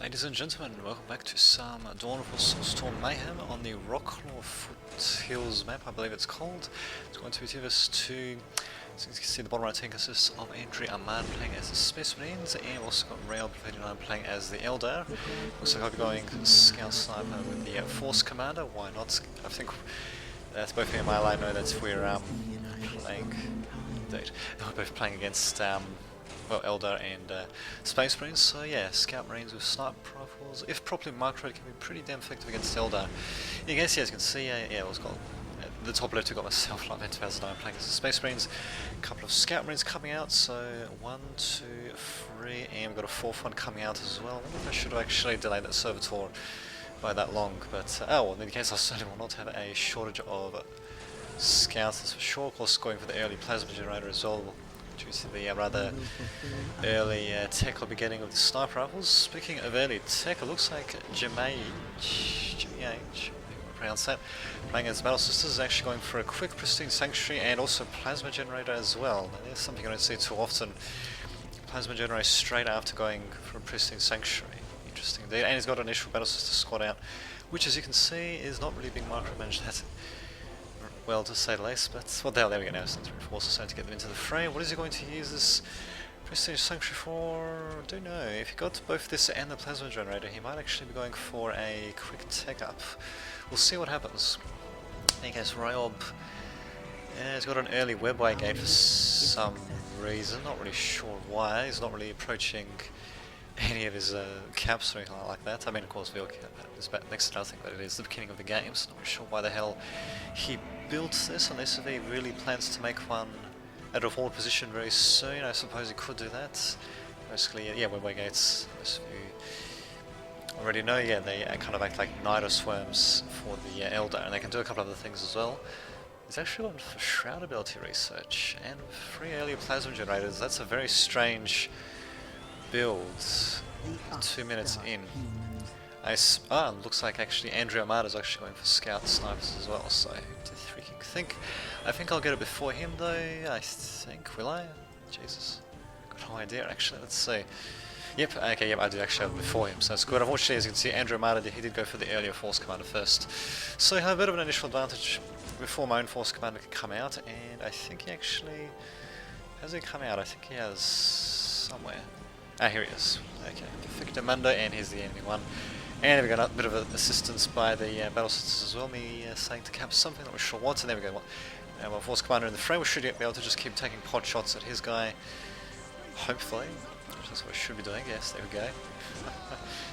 Ladies and gentlemen, welcome back to some War Soulstorm Mayhem on the Rocklaw Foothills map, I believe it's called. It's going to be us to, as you can see, the bottom right team consists of Andrea Ahmad playing as the Space Marines, and we've also got Rail 39 playing as the Eldar. Looks like I'll be going Scout Sniper with the Force Commander. Why not? I think that's both me and my line know that we're playing. Indeed, we're both playing against well, Eldar and Space Marines, so yeah, Scout Marines with sniper rifles, if properly microed, can be pretty damn effective against Eldar. You guys, yeah, as you can see, yeah, it's got the top left, we've got myself, like 2009, playing as the Space Marines, a couple of Scout Marines coming out, so 1, 2, 3, and we've got a fourth one coming out as well. I wonder if I should have actually delayed that servitor by that long, but oh well, in any case, I certainly will not have a shortage of Scouts, that's for sure. Of course, going for the early plasma generator as well. Due to the rather early tech I'll be getting of the sniper rifles. Speaking of early tech, it looks like Jamage, pronounce that, playing as Battle Sisters, is actually going for a quick Pristine Sanctuary and also Plasma Generator as well. Now, there's something I don't see too often. Plasma Generator straight after going for a Pristine Sanctuary. Interesting indeed. And he's got an initial Battle Sister squad out, which as you can see is not really being micromanaged. That's well, to say the least, but well, there we go now. It's reinforcers starting to get them into the fray. What is he going to use this Prestige Sanctuary for? I don't know. If he got both this and the Plasma Generator, he might actually be going for a quick tech up. We'll see what happens. In any case, Ryob has got an early webway gate for some reason. Not really sure why. He's not really approaching any of his caps or anything like that. I mean, of course, Veil Cap is next to nothing, but it is the beginning of the game, so not really sure why the hell he built this, unless if he really plans to make one at a forward position very soon. I suppose he could do that. Basically, yeah, webway gates, as you already know, yeah, they kind of act like Nitro Swarms for the Eldar, and they can do a couple of other things as well. He's actually gone for Shroud ability research, and 3 early Plasma Generators. That's a very strange build 2 minutes in. Looks like actually Andrea Ahmad is actually going for Scout Snipers as well, so who to freaking think. I think I'll get it before him though, I think. Will I? Jesus. Got no idea actually, let's see. Yep, okay, yep, I do actually have it before him, so that's good. Unfortunately, as you can see, Andrea Ahmad, he did go for the earlier Force Commander first. So I have a bit of an initial advantage before my own Force Commander can come out, and I think he actually... Has he come out? I think he has somewhere. Ah, here he is. Okay, Perfecto Mundo, and here's the enemy one. And we got a bit of assistance by the Battle Sisters as well, me saying to cap something, not really sure what, and there we go. Our Force Commander in the fray, we should be able to just keep taking pod shots at his guy, hopefully. That's what we should be doing, yes, there we go.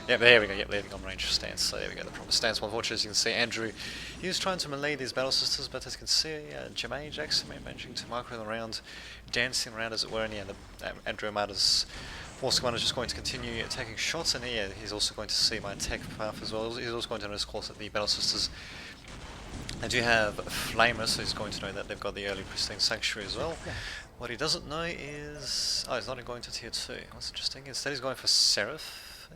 Yeah, there we go, yep, leaving on range stance, so there we go, the proper stance. Well, unfortunately, as you can see, Andrew, he was trying to melee these Battle Sisters, but as you can see, Jamage actually managing to micro them around, dancing around as it were, and yeah, Andrew Ahmad's Force Commander is just going to continue taking shots, and yeah, he's also going to see my tech path as well. He's also going to notice, of course, that the Battle Sisters, they do have Flamers, so he's going to know that they've got the early Pristine Sanctuary as well. What he doesn't know is... Oh, he's not going to tier 2. That's interesting. Instead he's going for Seraph.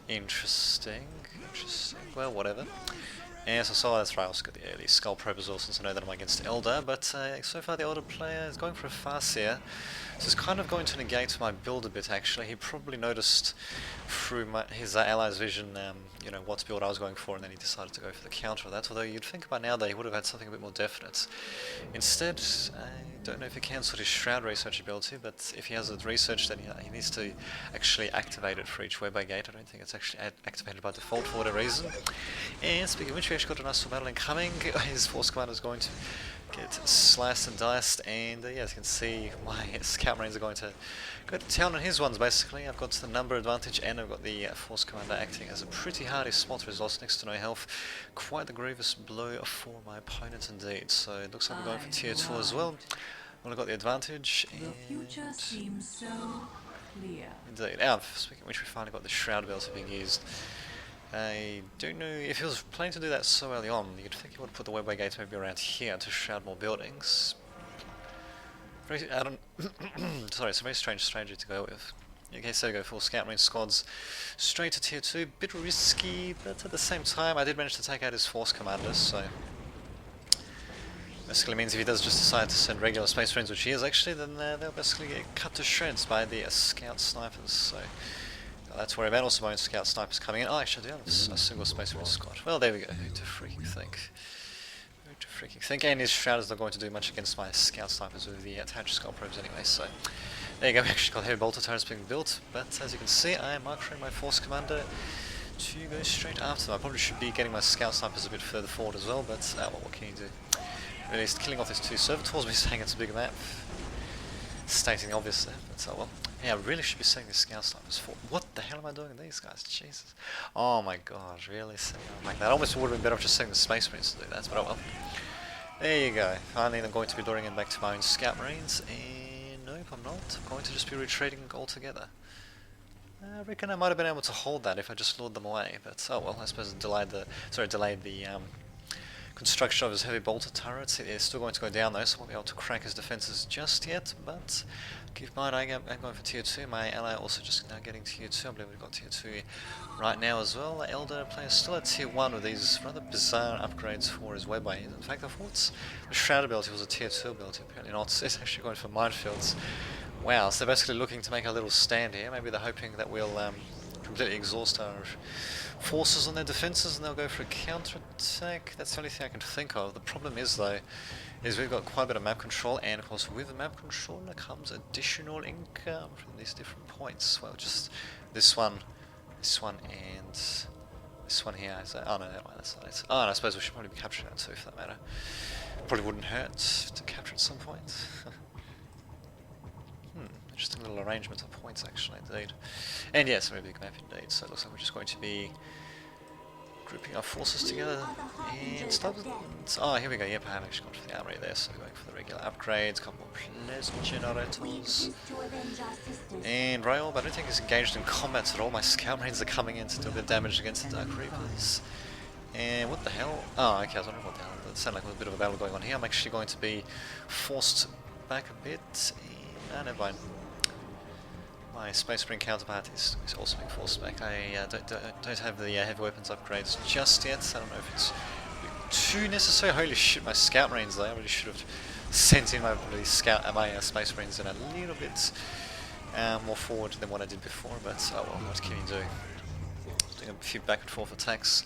Interesting. Well, whatever. And so that's right, I also got the early Skull Probe as well, since I know that I'm against Eldar, but so far the Eldar player is going for a Farseer. So it's kind of going to negate my build a bit actually. He probably noticed through his allies' vision, you know, what build I was going for, and then he decided to go for the counter of that, although you'd think by now that he would have had something a bit more definite. Instead, I don't know if he cancelled his Shroud research ability, but if he has it researched, then he needs to actually activate it for each webway gate. I don't think it's actually activated by default for whatever reason. And speaking of which, we actually got a nice battle incoming. His Force Commander is going to get sliced and diced, and yeah, as you can see, my Scout Marines are going to go to town on his ones basically. I've got the number advantage, and I've got the Force Commander acting as a pretty hardy spot who's lost next to no health. Quite the grievous blow for my opponent indeed, so it looks like we're going for tier 2 as well. Well, I've got the advantage, and... The future seems so clear. Indeed. Speaking of which, we finally got the Shroud ability being used. I don't know if he was planning to do that so early on. You'd think he would put the webway gates maybe around here to shroud more buildings. Sorry, it's a very strange strategy to go with. Okay, so go full Scout Marine squads straight to tier 2. Bit risky, but at the same time I did manage to take out his Force Commanders, so basically means if he does just decide to send regular Space Marines, which he is actually, then they'll basically get cut to shreds by the Scout Snipers. So that to worry about. Also my own scout snipers coming in. Oh, actually I do have a single Space Marine squad. Well, there we go. Who to freaking think. Who to freaking think. And his Shroud is not going to do much against my scout snipers with the attached skull probes anyway, so... There you go, we actually got heavy bolter turrets being built, but as you can see, I am microing my force commander to go straight after them. I probably should be getting my scout snipers a bit further forward as well, but well, what can you do? Really, he's killing off these two servitors, but he's saying it's a bigger map. Stating the obvious there, but oh well. Yeah, I really should be setting these scout snipers for. What the hell am I doing with these guys? Jesus. Oh my god, really? Setting them like that? Almost would have been better off just setting the Space Marines to do that, but oh well. There you go. Finally, I'm going to be luring him back to my own scout marines, and nope, I'm not. I'm going to just be retreating altogether. I reckon I might have been able to hold that if I just lured them away, but oh well, I suppose it delayed the construction of his heavy bolter turrets. It is still going to go down though, so I won't be able to crack his defences just yet, but keep in mind I'm going for tier 2, my ally also just now getting tier 2, I believe we've got tier 2 right now as well. The Elder player is still at tier 1 with these rather bizarre upgrades for his webway. In fact, I thought the Shroud ability was a tier 2 ability, apparently not. It's actually going for minefields. Wow, so they're basically looking to make a little stand here. Maybe they're hoping that we'll completely exhaust our forces on their defences and they'll go for a counter-attack. That's the only thing I can think of. The problem is though, is we've got quite a bit of map control, and of course with map control there comes additional income from these different points. Well, just this one, and this one here. Is that, oh no, that one, that's not it. Oh, and I suppose we should probably be capturing that too for that matter. Probably wouldn't hurt to capture at some point. Interesting little arrangement of points actually, indeed. And yes, a very big map indeed, so it looks like we're just going to be grouping our forces together and start with... Oh, here we go, yep, I have actually gone for the armory there, so we're going for the regular upgrades, a couple more pleasant generators. And Rail, but I don't think he's engaged in combat at all. My scout marines are coming in to do a bit of damage against the Dark Reapers. And what the hell? Oh, okay, I was wondering what the hell. It sounded like there was a bit of a battle going on here. I'm actually going to be forced back a bit. And, never mind. My Space Marine counterpart is also being forced back. I don't have the heavy weapons upgrades just yet. I don't know if it's too necessary. Holy shit, my Scout Marines though. I really should have sent in my Space Marines in a little bit more forward than what I did before. But oh well, what can you do? Doing a few back and forth attacks.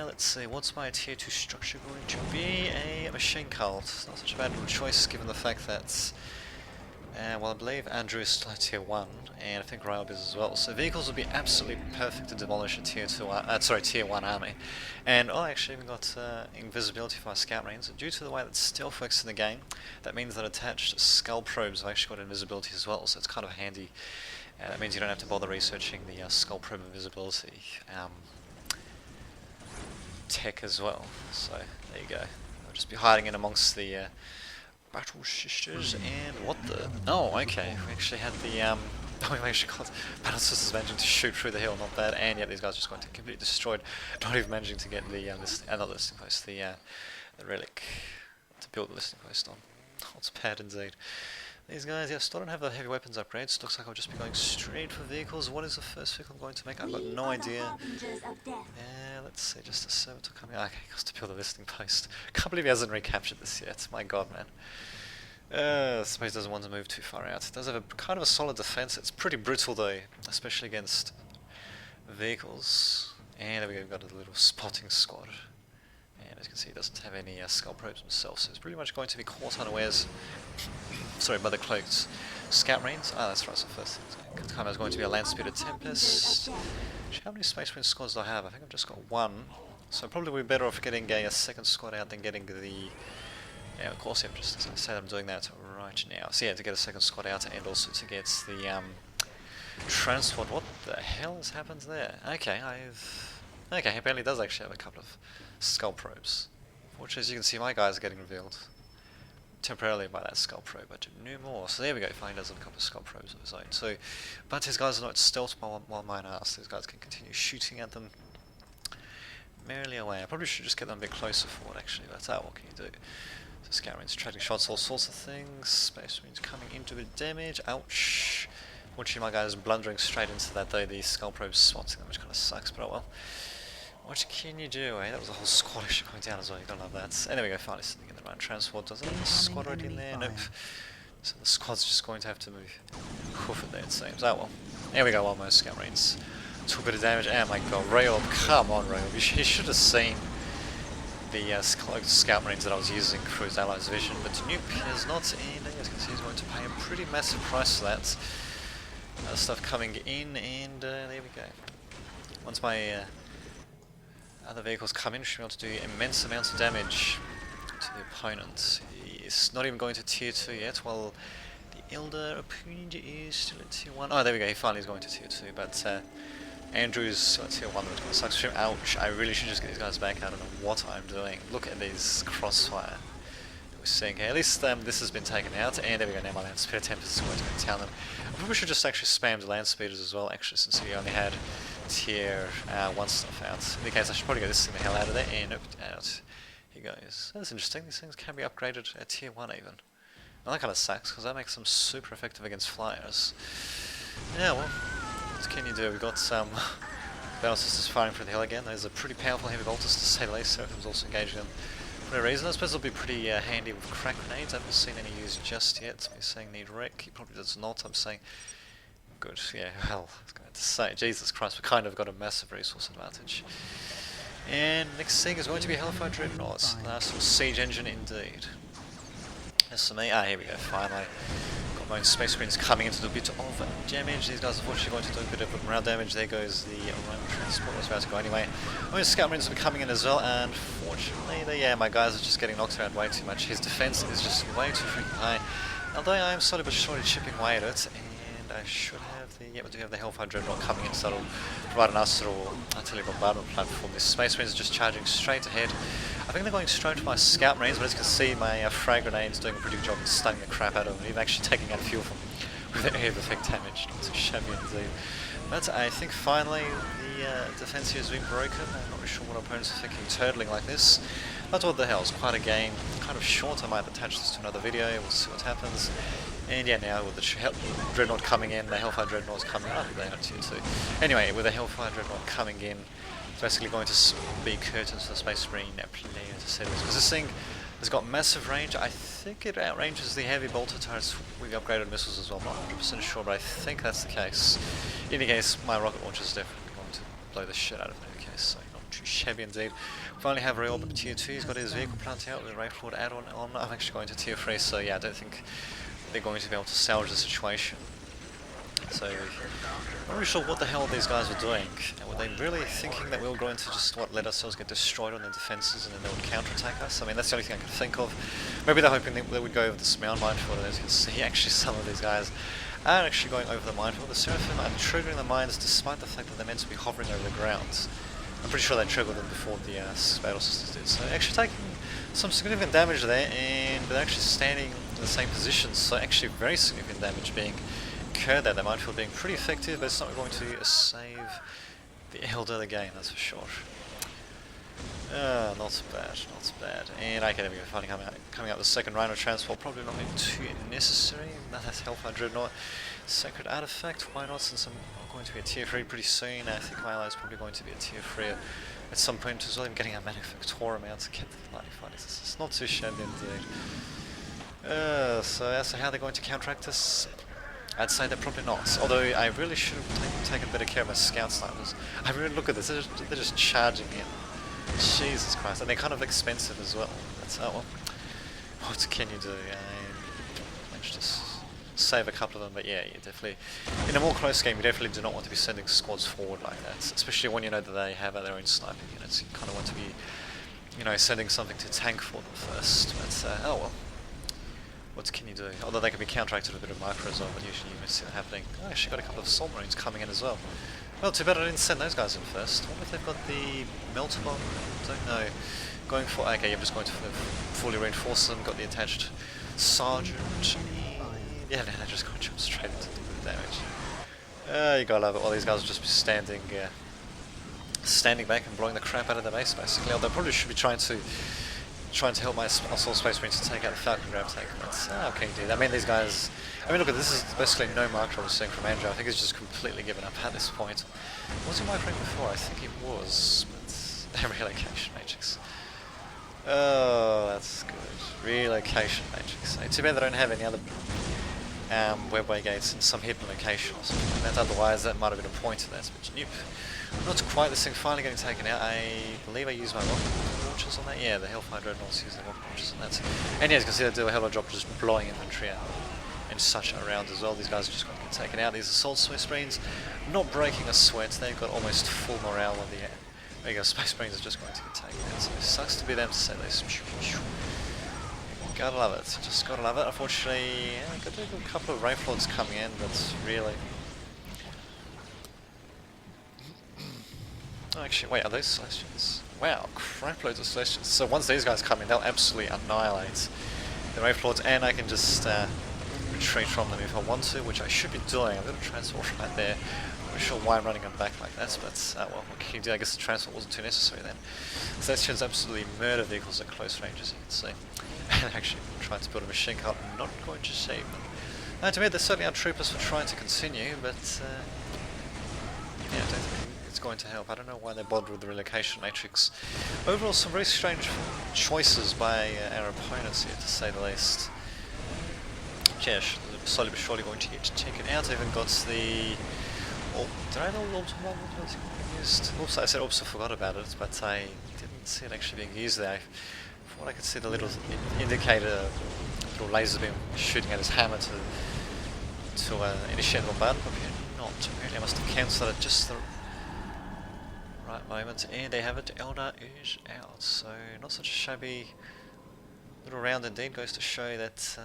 Let's see, what's my tier 2 structure going to be? A machine cult. Not such a bad choice given the fact that well, I believe Andrew is still at tier 1, and I think Ryab is as well. So vehicles would be absolutely perfect to demolish a tier 1 army. And I actually even got invisibility for my scout marines. Due to the way that stealth works in the game, that means that attached skull probes have actually got invisibility as well, so it's kind of handy. That means you don't have to bother researching the skull probe invisibility tech as well. So there you go. I'll just be hiding in amongst the Battle Sisters, and what the... Oh, okay, we actually had the, we actually got Battle Sisters managing to shoot through the hill, not bad, and yet these guys are just going to completely destroyed, not even managing to get the, not listing post, the relic, to build the listing post on. Oh, it's bad indeed. These guys, yeah, still don't have the heavy weapons upgrades. Looks like I'll just be going straight for vehicles. What is the first vehicle I'm going to make? I've got no idea. Let's see, just a servitor coming. Okay, goes to build a listing post. Can't believe he hasn't recaptured this yet. My god, man. I suppose he doesn't want to move too far out. It does have a kind of a solid defense. It's pretty brutal though, especially against vehicles. And there we go, we've got a little spotting squad. And as you can see, he doesn't have any skull probes himself, so it's pretty much going to be caught unawares. Sorry, by the cloaked scout marines. Ah, that's right, so first time is going to be a land-speeder Tempest. How many Space Marine squads do I have? I think I've just got one. So probably we're better off getting a second squad out than getting the... Yeah, of course, I'm just say I'm doing that right now. So yeah, to get a second squad out and also to get the transport. What the hell has happened there? Okay, okay, he apparently does actually have a couple of skull probes. Fortunately, as you can see, my guys are getting revealed temporarily by that skull probe, but no more. So there we go, finally does have a couple of skull probes of his own. So, but his guys are not stealth while mine are, so these guys can continue shooting at them merrily away. I probably should just get them a bit closer forward actually, but what can you do? So Scout Marines trading shots, all sorts of things. Space Marines coming into a bit of damage. Ouch! Fortunately, my guy is blundering straight into that though, the skull probes spotting them, which kind of sucks, but oh well. What can you do, eh? That was a whole squad actually going down as well, you gotta love that. And there we go, finally sitting in the right transport. Does any squad right in there? Nope. So the squad's just going to have to move. Hoof it there, it seems. Oh well. There we go, almost. Scout Marines took a bit of damage. Oh my god, Rayob, come on Rayob. You should have seen the Scout Marines that I was using through his allies' vision, but Nuke is not in. As you can see, he's going to pay a pretty massive price for that. Other stuff coming in, and there we go. Once my other vehicles come in, should be able to do immense amounts of damage to the opponent. He's not even going to tier 2 yet, while the Elder opponent is still at tier 1. Oh, there we go, he finally is going to tier 2, but Andrew's tier 1, which kind of sucks for him. Ouch, I really should just get these guys back. I don't know what I'm doing. Look at these crossfire that we're seeing here. At least this has been taken out, and there we go, now my land speeder Tempest is going to town them. I probably should just actually spam the land speeders as well, actually, since we only had tier 1 stuff out. In any case, I should probably get this thing the hell out of there, and nope, out he goes. That's interesting, these things can be upgraded at tier 1 even. Well, that kind of sucks, because that makes them super effective against flyers. Yeah, well, what can you do? We've got some battle sisters firing for the hill again. There's a pretty powerful heavy bolters to say the least. Seraphim's also engaging them for no reason. I suppose it'll be pretty handy with crack grenades. I haven't seen any used just yet. We're saying need wreck. He probably does not. I'm saying good. Yeah, well, I was going to say, Jesus Christ, we kind of got a massive resource advantage. And next thing is going to be Hellfire Dreadnought. Nice little siege engine indeed. As for me, here we go, finally. Got my own Space Marines coming in to do a bit of damage. These guys are unfortunately going to do a bit of morale damage. There goes the Roman transport. I was about to go anyway. My own Scout Marines will be coming in as well, and fortunately, yeah, my guys are just getting knocked around way too much. His defense is just way too freaking high. Although I am slowly but surely chipping away at it, and I should have the, yeah, we do have the Hellfire Dreadnought coming in, so that'll provide a nice little artillery bombardment platform. This Space Marines are just charging straight ahead. I think they're going straight to my Scout Marines, but as you can see, my frag grenades doing a pretty good job of stunning the crap out of them, even actually taking out a few of them with their air effect damage. Not too shabby indeed. But I think finally the defense here has been broken. I'm not really sure what opponents are thinking, turtling like this. But what the hell, it's quite a game, kind of short. I might attach this to another video, we'll see what happens. And yeah, now with the Dreadnought coming in, the Hellfire Dreadnought's coming out, they are tier 2. Anyway, with the Hellfire Dreadnought coming in, it's basically going to be curtains for the Space Marine player to say this. Because this thing has got massive range. I think it outranges the heavy bolter turrets with the upgraded missiles as well. I'm not 100% sure, but I think that's the case. In any case, my rocket launcher is definitely going to blow the shit out of it in any case, so not too shabby indeed. Finally have Real but tier 2, he's got his vehicle plant out with a Rayford add-on on. I'm actually going to tier 3, so yeah, I don't think they're going to be able to salvage the situation. So, I'm not really sure what the hell these guys were doing. Were they really thinking that we were going to just, let ourselves get destroyed on their defences and then they would counterattack us? I mean, that's the only thing I can think of. Maybe they're hoping that they would go over this mound minefield, and as you can see, actually some of these guys are actually going over the minefield. The Seraphim are triggering the mines despite the fact that they're meant to be hovering over the ground. I'm pretty sure they triggered them before the battle sisters did. So actually taking some significant damage there, and they're actually standing in the same position, so actually very significant damage being incurred there. They might feel being pretty effective, but it's not going to save the Elder the game, that's for sure. Not bad, not bad. And okay, there we go, finally coming out the second Rhino transport, probably not too necessary. That's Hellfire Dreadnought. Sacred Artifact, why not, since I'm going to be a tier 3 pretty soon. I think my ally is probably going to be a tier 3 at some point as well. I'm getting a Manufactorum out to get the bloody fighters. It's not too shabby indeed. So as to how they're going to counteract us, I'd say they're probably not. Although I really should have taken better care of my scout snipers. I really look at this, they're just charging in. Jesus Christ, and they're kind of expensive as well. That's well. What can you do? I managed to save a couple of them, but yeah, you definitely, in a more close game, you definitely do not want to be sending squads forward like that, especially when you know that they have their own sniping units. You kind of want to be, you know, sending something to tank for them first. But oh well. What can you do? Although they can be counteracted with a bit of micro as well, but usually you miss see that happening. Oh, I actually got a couple of Soul Marines coming in as well. Well, too bad I didn't send those guys in first. I wonder if they've got the Melter Bomb? Don't know. Going for, okay, you're just going to fully reinforce them, got the attached Sergeant. Yeah, no, they're just going to jump straight into the damage. You gotta love it, all these guys will just be standing back and blowing the crap out of their base, basically. Although I probably should be trying to help my Soul Space Marines to take out the Falcon Grab tank. That's okay, dude. I mean, these guys. I mean, look, this is basically no micro I was seeing from Andrew. I think he's just completely given up at this point. Was he microing before? I think he was, but relocation matrix. Oh, that's good. Relocation matrix. Too bad they don't have any other webway gates in some hidden location or something like that. Otherwise, that might have been a point to that. But nope, not quite. This thing finally getting taken out. I believe I used my rocket launchers on that. Yeah, the Hellfire Dreadnoughts using the rocket launchers on that. And yeah, as you can see, they do a hell of a job just blowing infantry out and such around as well. These guys are just going to get taken out. These assault space marines not breaking a sweat. They've got almost full morale on the regular space marines are just going to get taken out. So it sucks to be them to say this. Gotta love it, just gotta love it. Unfortunately, yeah, got a couple of Wraith Lords coming in, but really... Oh, actually, wait, are those Celestials? Wow, crap loads of Celestials. So once these guys come in, they'll absolutely annihilate the Wraith Lords, and I can just retreat from them if I want to, which I should be doing. I've got a transport right there. I'm not sure why I'm running them back like that, but well, what can you do? I guess the transport wasn't too necessary then. Celestials absolutely murder vehicles at close range, as you can see. And actually trying to build a machine car, not going to save them. To me, they're certainly our troopers for trying to continue, but yeah, I don't think it's going to help. I don't know why they bothered with the relocation matrix. Overall, some very strange choices by our opponents here, to say the least. Yeah, slowly but surely going to get taken out. I even got the... Oh, did I have all used? Oops, I said oops, I forgot about it, but I didn't see it actually being used there. From what I could see, the little indicator, little laser beam shooting at his hammer to initiate the bombardment, but apparently not. Apparently I must have cancelled it just the right moment, and they have it. Elder is out, so not such a shabby little round indeed. Goes to show that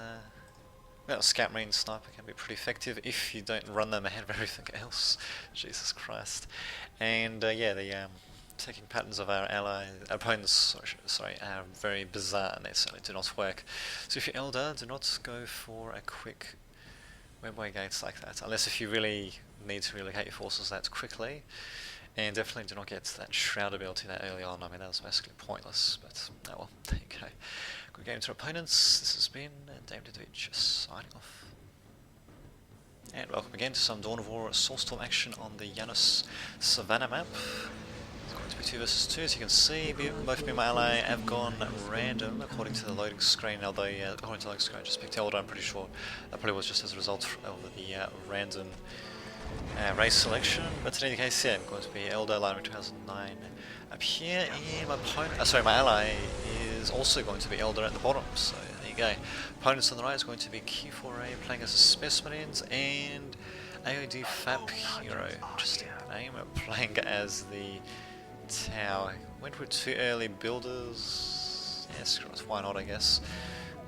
well, Scout Marine Sniper can be pretty effective if you don't run them ahead of everything else. Jesus Christ. And yeah, the taking patterns of our opponents are very bizarre, and they certainly do not work. So if you're Elder, do not go for a quick webway gates like that, unless if you really need to relocate your forces that quickly. And definitely do not get that Shroud ability that early on. I mean, that was basically pointless, but oh well, there you go. Good game to our opponents. This has been Dame Didwich signing off. And welcome again to some Dawn of War Soulstorm action on the Janus Savannah map. It's going to be 2 versus 2, as you can see. Both me and my ally have gone random according to the loading screen, although according to the loading screen I just picked Elder. I'm pretty sure that probably was just as a result of the random race selection, but in any case, yeah, I'm going to be Elder Line 2009 up here, and my opponent, my ally is also going to be Elder at the bottom, so there you go. Opponents on the right is going to be Q4A playing as the Specimens, and AOD Fap Hero, interesting name, playing as the Tau. Went with 2 early builders, yes, why not, I guess.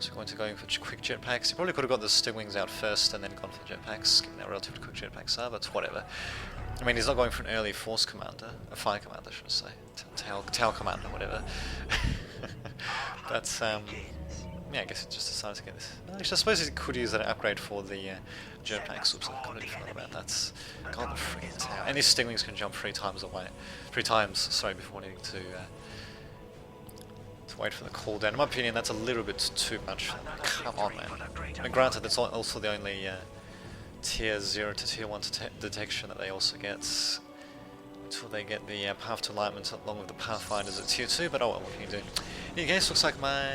So going to go for quick jetpacks. You probably could have got the Stingwings out first and then gone for jetpacks, given how relatively quick jetpacks are, but whatever. I mean, he's not going for an early force commander, a fire commander, should I say. Tau commander, whatever. But, yeah, I guess he just decided to get this. Actually, I suppose he could use that upgrade for the jetpacks. Oops, I completely forgot about that. God, the freaking Tau. And these Stingwings can jump 3 times, before needing to wait for the cooldown. In my opinion, that's a little bit too much. Come on, man. I mean, granted, that's also the only tier 0 to tier 1 detection that they also get until they get the Path to Enlightenment along with the Pathfinders at tier 2, but oh well, what can you do? In any case, looks like my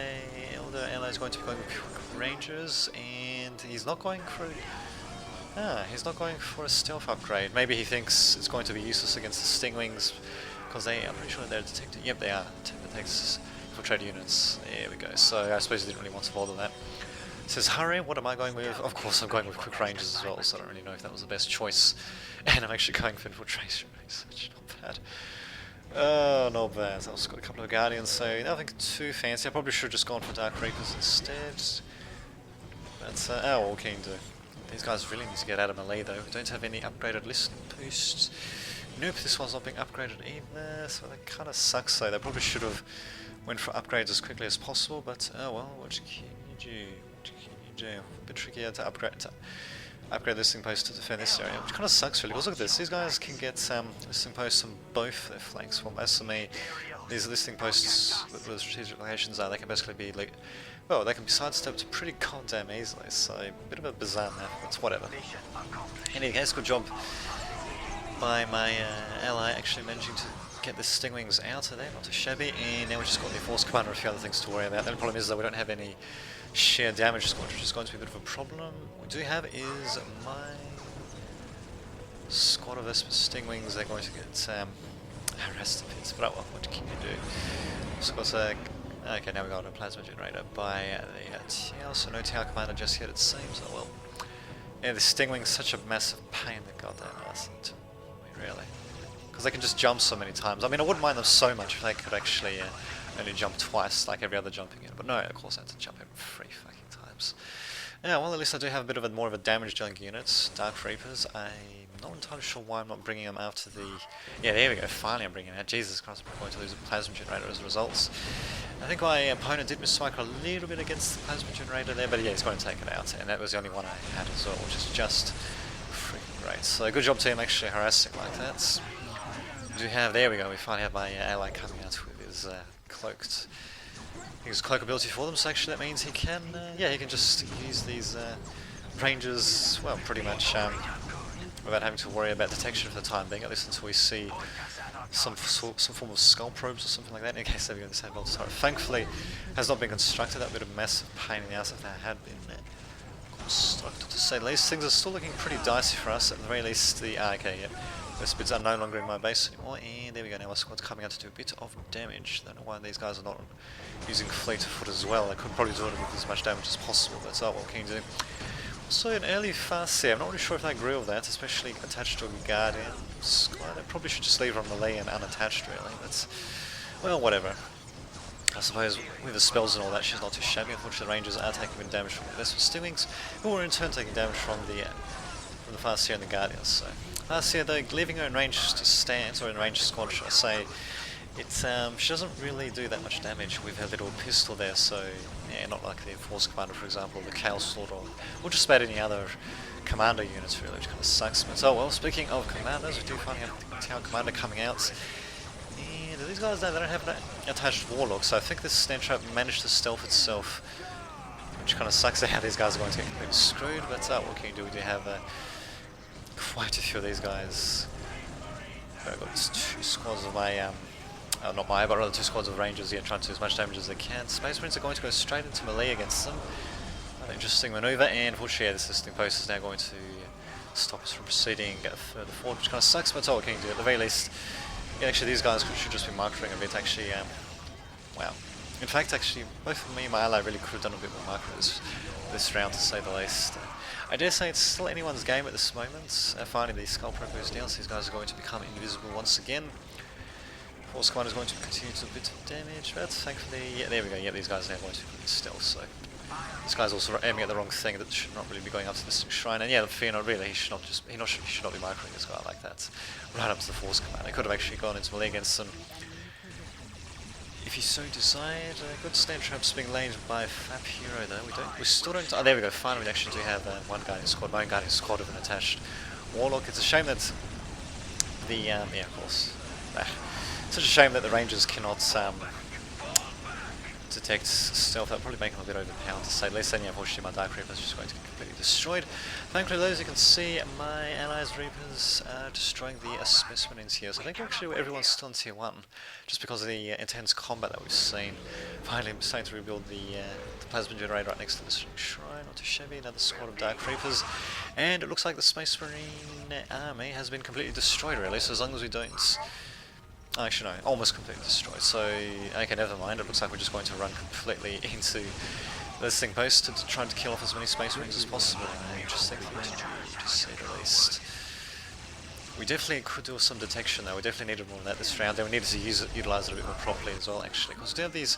Elder ally is going to be going with Rangers, and he's not going for... he's not going for a stealth upgrade. Maybe he thinks it's going to be useless against the Stingwings, because I'm pretty sure they're detected. Yep, they are. Detects trade units. There we go. So I suppose he didn't really want to bother that. It says, hurry, what am I going with? Of course I'm going with quick ranges as well, so I don't really know if that was the best choice. And I'm actually going for infiltration research, not bad. Oh, not bad. I've also got a couple of Guardians, so nothing too fancy. I probably should have just gone for Dark Reapers instead. But, what can you do? These guys really need to get out of melee though. We don't have any upgraded listening posts. Nope, this one's not being upgraded either, so that kind of sucks though. They probably should have went for upgrades as quickly as possible, but oh well, what can you do? A bit trickier to upgrade listing posts to defend this area, which kind of sucks really, because look at this, these guys can get listing posts on both their flanks. Well, as for me, these listing posts with the strategic locations are, they can basically be like, well, they can be sidestepped pretty goddamn easily, so a bit of a bizarre map, but whatever. In any case, good job by my ally actually managing to get the Stingwings out of there, not too shabby, and now we've just got the Force Commander and a few other things to worry about. The only problem is that we don't have any sheer damage squad, which is going to be a bit of a problem. What we do have is my squad of Esper Stingwings. They're going to get harassed a bit, but oh well, what can you do? So got okay, now we got a plasma generator by the TL, so no TL commander just yet, it seems. Oh well. Yeah, the Stingwing's such a massive pain in the goddamn ass, really. Because they can just jump so many times. I mean, I wouldn't mind them so much if they could actually only jump twice, like every other jumping unit. But no, of course I have to jump in 3 fucking times. Yeah, well, at least I do have a bit of a more of a damage dealing unit, Dark Reapers. I'm not entirely sure why I'm not bringing them out to the... Yeah, there we go, finally I'm bringing them out. Jesus Christ, I'm going to lose a plasma generator as a result. I think my opponent did misstrike a little bit against the plasma generator there, but yeah, he's going to take it out, and that was the only one I had as well, which is just freaking great. So good job team actually harassing like that. We do have, there we go, we finally have my ally coming out with his cloaked... His cloak ability for them, so actually that means he can, yeah, he can just use these ranges, well, pretty much without having to worry about detection for the time being, at least until we see some form of skull probes or something like that, in case they're going to have able to turret. Thankfully, has not been constructed. That would be a massive pain in the ass if that had been constructed, to say the least. Things are still looking pretty dicey for us, at the very least. The okay, yeah, those bits are no longer in my base anymore, and there we go. Now our squad's coming out to do a bit of damage. Don't know why these guys are not using fleet of foot as well. They could probably do it with as much damage as possible, but oh, what can you do? Also, an early fast here. I'm not really sure if I agree with that, especially attached to a Guardian squad. I probably should just leave her on melee and unattached, really. But, well, whatever. I suppose with the spells and all that, she's not too shabby. Unfortunately, the Rangers are taking damage from the Vesper Stingwings, who are in turn taking damage from the Farseer and the Guardians. So, Farseer, though, leaving her in range to stance, or in range squad, should I say, she doesn't really do that much damage with her little pistol there, so yeah, not like the Force Commander, for example, the Chaos Slaughter, or just about any other commander units, really, which kind of sucks. But oh well, speaking of commanders, we do finally have the Town Commander coming out. And these guys, they don't have an attached Warlock, so I think this Stand Trap managed to stealth itself, which kind of sucks how these guys are going to get completely screwed, but what can you do? We do have quite a few of these guys. I've got 2 squads of my... not my, but rather 2 squads of Rangers here trying to do as much damage as they can. Space Marines are going to go straight into melee against them. An interesting maneuver, and unfortunately, yeah, this listing post is now going to stop us from proceeding further forward, which kind of sucks, but what can you do? At the very least, yeah, actually, these guys should just be markering a bit, actually. Wow. In fact, actually, both me and my ally really could have done a bit more marking this round, to say the least. I dare say it's still anyone's game at this moment. Finally, the Skull Pro goes down, so these guys are going to become invisible once again. Force Commander is going to continue to do a bit of damage, but thankfully, yeah, there we go, yeah, these guys are going to be stealth, so this guy's also aiming at the wrong thing, that should not really be going up to this shrine, and yeah, fear not really, he should not be microing this guy like that, right up to the Force Commander. He could have actually gone into melee against them, if he so desired. Good stand traps being laid by Fap Hero though, we still don't, oh there we go, finally we actually do have one Guardian squad, my own Guardian squad with an attached Warlock. It's a shame that the, yeah, of course, such a shame that the Rangers cannot detect stealth. That would probably make them a bit overpowered, to say the least. And yeah, unfortunately my Dark Reapers are just going to get completely destroyed. Thankfully, those you can see, my allies Reapers are destroying the specimens here. So I think actually everyone's still in tier 1, just because of the intense combat that we've seen. Finally, I'm starting to rebuild the plasma generator right next to this shrine. Not too shabby. Another squad of Dark Reapers, and it looks like the Space Marine army has been completely destroyed, really. So as long as we don't... Actually no, almost completely destroyed, so okay, never mind. It looks like we're just going to run completely into this thing post to try to kill off as many Space Marines as possible. Interesting thing to do, to say the least. We definitely could do some detection though, we definitely needed more of that this round, then we needed to utilise it a bit more properly as well actually, because we do have these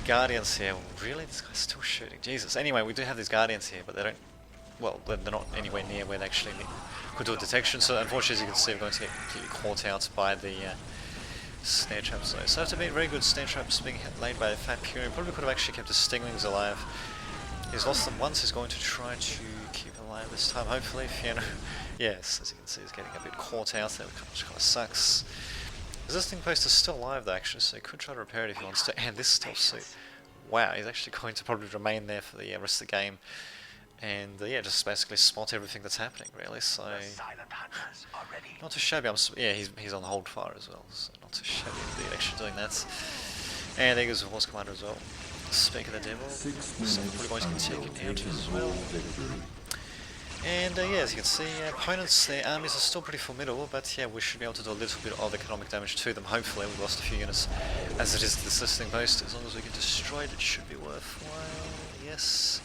Guardians here. Really? This guy's still shooting, Jesus. Anyway, we do have these Guardians here, but they don't, well, they're not anywhere near where they actually could do a detection, so unfortunately as you can see we're going to get completely caught out by the snare traps though. So after being very good snare traps being laid by the Fat Fury, probably could have actually kept his Stingwings alive. He's lost them once, he's going to try to keep them alive this time, hopefully. Fiona, yes, as you can see, he's getting a bit caught out there, which kind of sucks. Resisting post is still alive though actually, so he could try to repair it if he wants to, and this stealth suit. Wow, he's actually going to probably remain there for the rest of the game. And yeah, just basically spot everything that's happening, really. So not too shabby. Yeah, he's on the hold fire as well, so not too shabby indeed. Actually doing that. And there goes the Horse Commander as well. Speak of the devil, so probably going to get taken out as well. And yeah, as you can see, opponents, their armies are still pretty formidable, but yeah, we should be able to do a little bit of economic damage to them. Hopefully, we've lost a few units as it is to this listing post. As long as we can destroy it, it should be worthwhile. Yes.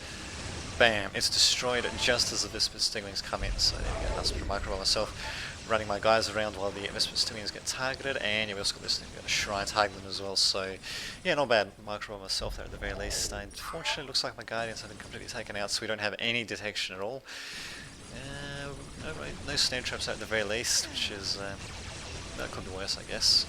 Bam! It's destroyed just as the Visper Stinglings come in. So there we go. That's a micro by myself, running my guys around while the Visper Stinglings get targeted, and yeah, we also got this thing, we got a shrine target them as well. So yeah, not bad micro by myself there at the very least. Unfortunately, it looks like my Guardians have been completely taken out, so we don't have any detection at all. No snare traps at the very least, which is that could be worse, I guess.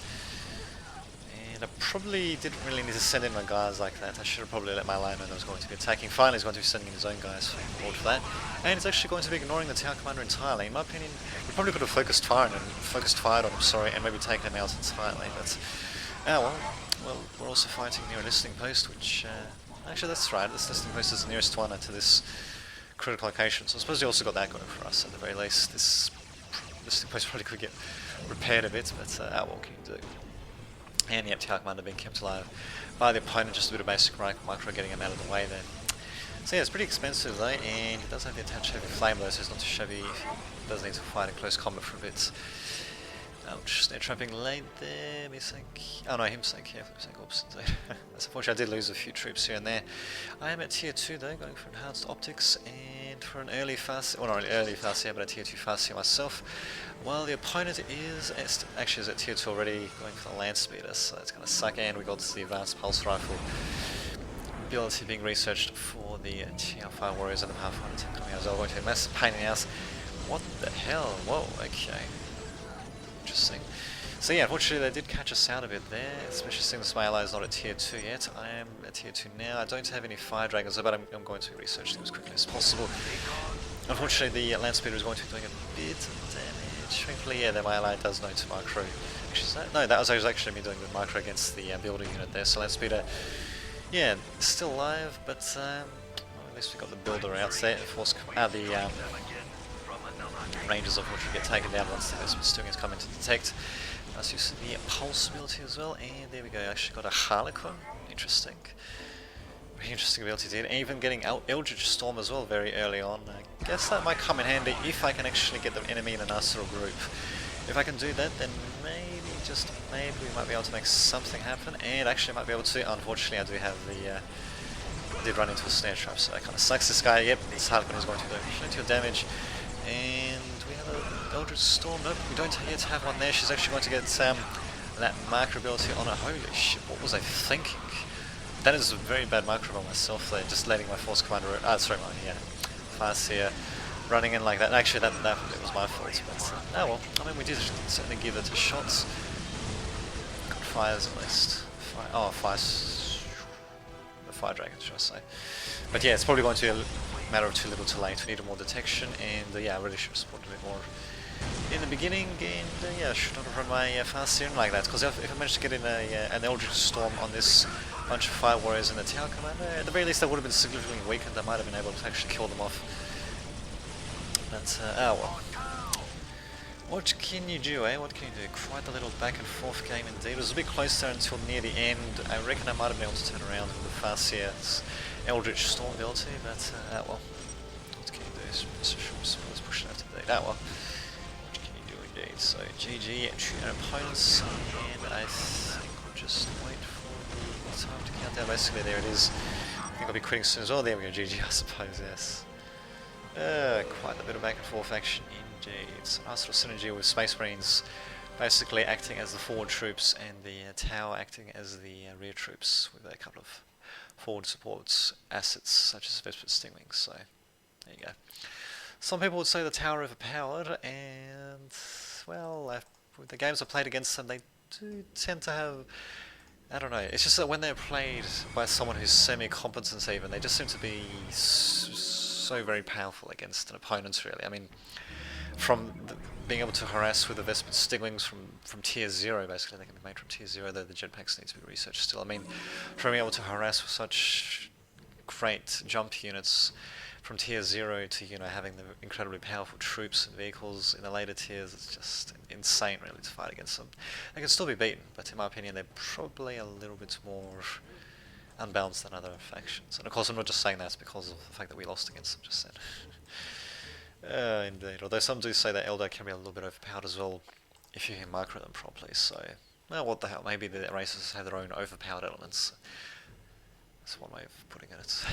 And I probably didn't really need to send in my guys like that. I should have probably let my line know I was going to be attacking. Finally, he's going to be sending in his own guys for that. And he's actually going to be ignoring the tower commander entirely. In my opinion, we probably could have focused fire on him, sorry, and maybe taken him out entirely. But well, we're also fighting near a listing post, which actually that's right. This listing post is the nearest one to this critical location. So I suppose we also got that going for us at the very least. This listing post probably could get repaired a bit, but what can you do? And yep, Tower Commander being kept alive by the opponent, just a bit of basic micro getting him out of the way there. So yeah, it's pretty expensive though, and he does have the attached heavy flame though, so it's not too shabby. He does need to fight in close combat for a bit. Ouch, snare trapping late there, me sink. Oh no, him sink, yeah, him sink, oops, indeed. That's unfortunate, I did lose a few troops here and there. I am at tier 2 though, going for enhanced optics, and for an early fast, well not really early fast here, but a tier 2 fast here myself. While the opponent is at tier 2 already, going for the land speeder, so that's going to suck, and we got the advanced pulse rifle ability being researched for the tier 5 warriors and the Pathfinder team coming out as well, going to be a massive pain in the ass. What the hell? Whoa, okay. Interesting. So yeah, unfortunately they did catch us out a bit there, especially since my ally is not at tier 2 yet. I am at tier 2 now. I don't have any fire dragons, but I'm going to be researching them as quickly as possible. Unfortunately the land speeder is going to be doing a bit of damage. Thankfully, yeah, my ally does know to micro. No, that was actually me doing the micro against the builder unit there. So land speeder, yeah, still alive, but well, at least we got the builder out there. The Rangers unfortunately get taken down once the Vesper Stingers come in to detect. Let's use the pulse ability as well, and there we go. I actually got a Harlequin. Interesting. Very interesting ability there. And even getting Eldritch Storm as well very early on. I guess that might come in handy if I can actually get the enemy in a nice little group. If I can do that, then maybe, just maybe, we might be able to make something happen. And actually I might be able to. Unfortunately, I do have the I did run into a snare trap, so that kind of sucks. This guy, yep, this Harlequin is going to do plenty of damage. And we have an Eldritch Storm. Nope, we don't yet have one there. She's actually going to get that marker ability on her. Holy shit, what was I thinking? That is a very bad micro by myself there, just letting my force commander, fast here, running in like that. Actually, that was my fault, but oh well. I mean, we did certainly give it a shot. Good fires at least. The fire dragon, should I say. But yeah, it's probably going to be a matter of too little too late. We need more detection, and yeah, I really should have supported a bit more in the beginning, and yeah, I should not have run my fast serum like that, because if I managed to get in an Eldritch Storm on this bunch of fire warriors and the tower commander, at the very least they would have been significantly weakened. I might have been able to actually kill them off. But oh well. What can you do, eh? What can you do? Quite a little back and forth game indeed. It was a bit closer until near the end. I reckon I might have been able to turn around with the Farseer's Eldritch Storm ability, but well. What can you do? Let's push it out indeed. Well. What can you do indeed? So GG to our opponents, and I think we'll just wait for the time to count down. Basically there it is. I think I'll be quitting soon as well. There we go, GG I suppose, yes. Quite a bit of back and forth action indeed. So nice little synergy with Space Marines basically acting as the forward troops and the tower acting as the rear troops with a couple of forward support assets such as Vesper Stingwings. So there you go. Some people would say the tower overpowered, and well, with the games I played against them, they do tend to have, I don't know, it's just that when they're played by someone who's semi-competent even, they just seem to be so very powerful against an opponent, really. I mean, from being able to harass with the Vesper Stiglings from tier 0, basically, they can be made from tier 0, though the jetpacks need to be researched still. I mean, from being able to harass with such great jump units from tier 0 to, you know, having the incredibly powerful troops and vehicles in the later tiers, it's just insane, really, to fight against them. They can still be beaten, but in my opinion, they're probably a little bit more unbalanced than other factions. And of course I'm not just saying that because of the fact that we lost against them just then. Indeed. Although some do say that Eldar can be a little bit overpowered as well if you can micro them properly, so... Well, what the hell, maybe the races have their own overpowered elements. That's one way of putting it.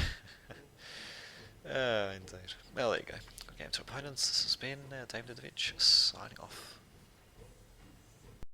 Indeed. Well, there you go. Good game to opponents. This has been David Didovich signing off.